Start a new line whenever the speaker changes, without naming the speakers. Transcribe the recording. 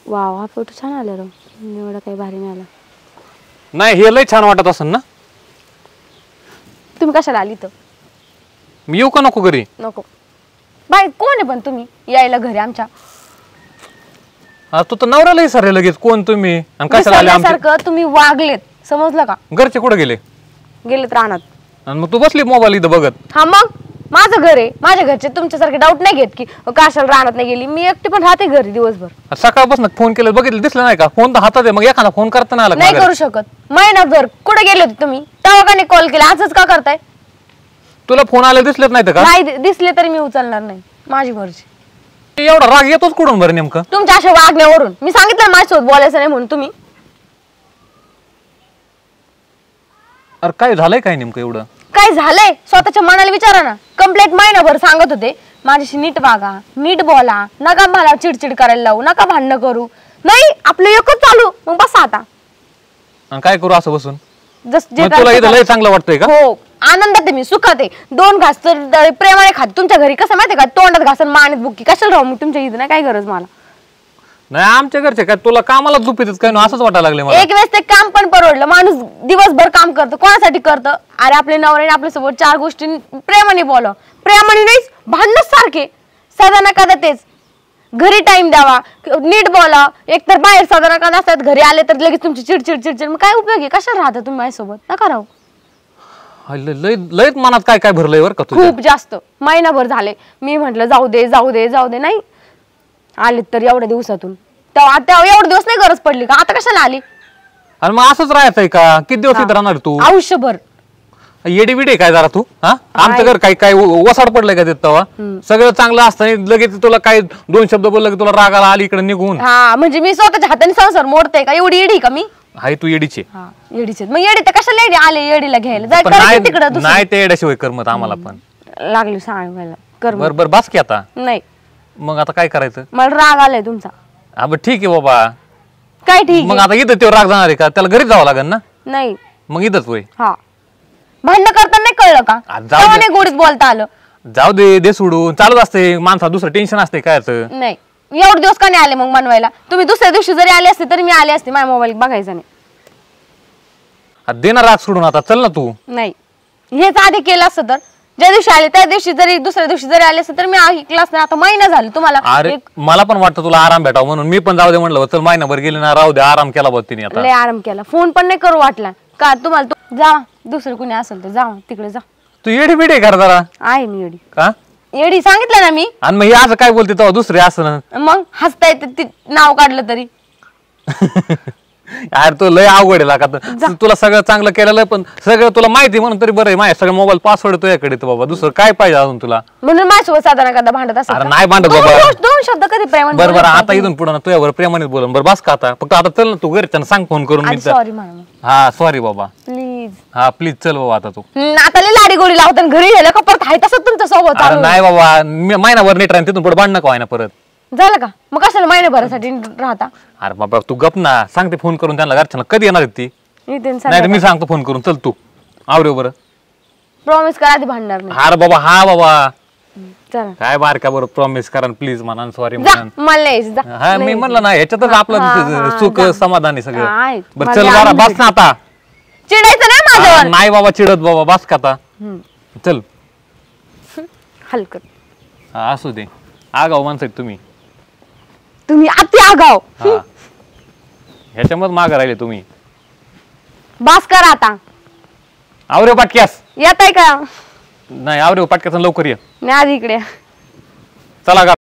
Wow, हा photo छान आला राव. एवढा काही भारी नाही आला.
नाही हे लय छान वाटत असेल ना.
तुम्ही कशाला आली तर?
मी येऊ का नको घरी?
नको. बाई कोण आहे पण तुम्ही यायला घरी आमच्या?
तू तर नवऱ्याला विसरले लगेच. कोण तुम्ही आणि कशाला आले आमच्या?
सारखं तुम्ही वागलेत, समजलं का?
घरचे कुठे गेले?
गेलेत रानात.
आणि मग तू बसली मोबाईल इथं बघत.
हा मग माझं घर आहे, माझ्या घरचे तुमच्यासारखे डाऊट नाही घेत की कशाला रानात नाही गेली. मी एकटी पण राहते घरी दिवसभर.
सकाळपासून फोन केला बघितलं दिसलं नाही का? फोन तर हातात आहे, मग एखादा फोन करता नाही आला?
नाही करू शकत. महिनाभर कुठे गेले होते तुम्ही? तेव्हा का नाही कॉल केला? आजच का करताय?
तुला फोन आले दिसलेत नाही का?
नाही दिसले तरी मी उचलणार नाही, माझी मर्जी.
एवढा राग येतोच कुठून बरं नेमकं?
तुमच्या अशा वागण्यावरून. मी सांगितलं माझ्यासोबत बोलायचं नाही म्हणून तुम्ही.
अरे काय झालंय काय नेमकं एवढं?
काय झालंय स्वतःच्या मनाला विचारा ना. कंप्लेंट महिनाभर सांगत होते माझ्याशी नीट वागा, नीट बोला, नका मला चिडचिड करायला लावू, नका भांडणं करू. नाही आपलं एकच चालू. मग बसा आता.
आणि काय करू असं बसून?
जे
तुला इथं लय चांगलं वाटतंय का?
हो आनंदात आहे मी, सुखात आहे. 2 घास तर प्रेमाने खाते. तुमच्या घरी कसं माहितीये का? तोंडात घासून मानेत बुक्की. कशाला राहू मग तुमच्या इथं? नाही काय गरज मला.
नाही आमच्या घरचे काय तुला कामाला झोपेतच काय असंच वाटायला लागले मला.
एक वेळेस ते काम पण परवडलं. माणूस दिवसभर काम करतं, कोणासाठी करतं? अरे आपले नवऱ्याने आपल्यासोबत 4 गोष्टी प्रेमाने बोला. प्रेमाने नाहीच भांडणच सारखे सदा ना कदा तेच. घरी टाइम द्यावा, नीट बोला. एकतर बाहेर सदा ना कदा असतात, घरी आले तर लगेच तुमची चिडचिड चिडचिड. मग काय उपयोग आहे? कशाला राहता तुम्ही माझ्यासोबत? नका राहू.
लय मनात काय काय भरलंय बरं का तुझ्या?
खूप जास्त. महिनाभर झाले मी म्हंटल जाऊ दे जाऊ दे जाऊ दे. नाही आले तर एवढ्या दिवसातून. तेव्हा एवढे दिवस नाही गरज पडली का? आता कशाला आली?
आणि मग असंच राहायचंय का? किती दिवस इथं राहणार तू?
आयुष्यभर.
येडी बिडे काय जरा तू? हा आमचं घर काय वसाड पडलंय का ते? तेव्हा सगळं चांगलं असतं लगेच तुला काय 2 शब्द बोललं की तुला रागाला आली इकडे निघून.
हा म्हणजे मी स्वतःच्या हाताने संसार मोडते का? एवढी येडी का मी?
हाय तू येडीचे.
येडीचे. मग येडी तर कशाला येडी आले येडीला घ्यायला? जाय तिकडं.
नाही ते येड्याशिवाय करमत आम्हाला पण.
लागली सांगायला कर.
बरं बस की आता.
नाही
मग आता काय करायचं?
मला राग आलाय तुमचा.
हा बरं ठीक आहे बाबा.
काय ठीक?
मग आता इथं तेव्हा राग जाणार आहे का? त्याला घरी जावं लागेल ना.
नाही
मग इथंच होय.
हा भांडण करताना नाही कळलं का? तेव्हा नाही गोडीत बोलता आलं.
जाऊ दे सोडून. चालूच असते माणसा दुसरं टेन्शन असते काय?
नाही एवढे दिवस का नाही आले मग मनवायला? तुम्ही दुसऱ्या दिवशी जरी आले असते तरी मी आले असते. माझ्या मोबाईल बघायचा नाही.
देणार राग सोडून आता चल ना तू.
नाही हेच आधी केलं असतं तर ज्या दिवशी आले त्या दिवशी जरी दुसऱ्या दिवशी जरी आले असते तर मी ऐकलाच नाही. आता महिना झाला तुम्हाला.
अरे मला पण वाटतं तुला आराम भेटावं म्हणून मी पण जाऊ दे म्हणलं. चल महिनाभर गेली ना राहू दे. आराम केला बघ तिने आता.
लय आराम केला. फोन पण नाही करू वाटला का तुम्हाला? जा दुसरं कुणी असेल तर जा तिकडे जा.
तू येडी बिडी कर जरा.
आहे मी येडी
का?
येडी सांगितलं ना मी.
आणि मग हे असं काय बोलते तेव्हा दुसरे असं
मग हसता येते नाव काढलं तरी.
यार तू लय अवघड आहे का? तुला सगळं चांगलं केलेलं पण सगळं तुला माहिती म्हणून तरी बरं आहे. माझ्या सगळं मोबाईल पासवर्ड तुझ्याकडे तर बाबा दुसरं काय पाहिजे अजून तुला?
म्हणून माझ्यासोबत साधारण कदा भांडत असत?
अरे नाही भांडत बाबा.
2 शब्द कधी प्रेमाने
बरं आता इथून पुढे ना तुझ्यावर प्रेमाने बोलून. बरं बस का आता? फक्त आता चल ना तू घरी त्यांना सांग फोन करून.
सॉरी म्हणा.
हा सॉरी बाबा
प्लीज.
हा प्लीज चल बाबा आता तू.
आता लय लाडी गोडी लावतात घरी गेलं का परत आहे तसं तुमच्या सोबत?
नाही बाबा महिनाभर नीट राहील तिथून पुढे भांडणं का व्हायना परत.
झालं का? मग कशाला महिन्याभरासाठी राहता?
अरे बाबा तू गप ना. सांगते फोन करून त्यांना घरच्यांना. कधी येणार ती? नाही मी सांगतो फोन करून. चल तू आवरे बरं.
प्रॉमिस करा आधी भांडणार नाही.
अरे बाबा हा बाबा
चला
काय बारका बरं प्रॉमिस करा प्लीज म्हणा. सॉरी म्हणा.
मला यायचं.
हा मी म्हणलं ना ह्याच्यातच आपलं सुख समाधान आहे सगळं. बरं चल जरा बस ना आता.
चिडायचं नाही माझ्यावर.
नाही बाबा चिडत बाबा बस का आता. चल
हलकत.
हा असू दे. आगाव माणसं तुम्ही.
तुम्ही अति आगाव.
ह्याच्यामध्ये मागं राहिले तुम्ही.
बस करा आता.
आवरे पाटक्यास.
येत आहे का?
नाही आवरे पाटक्यास लवकर ये.
नाही आधी इकडे
चला.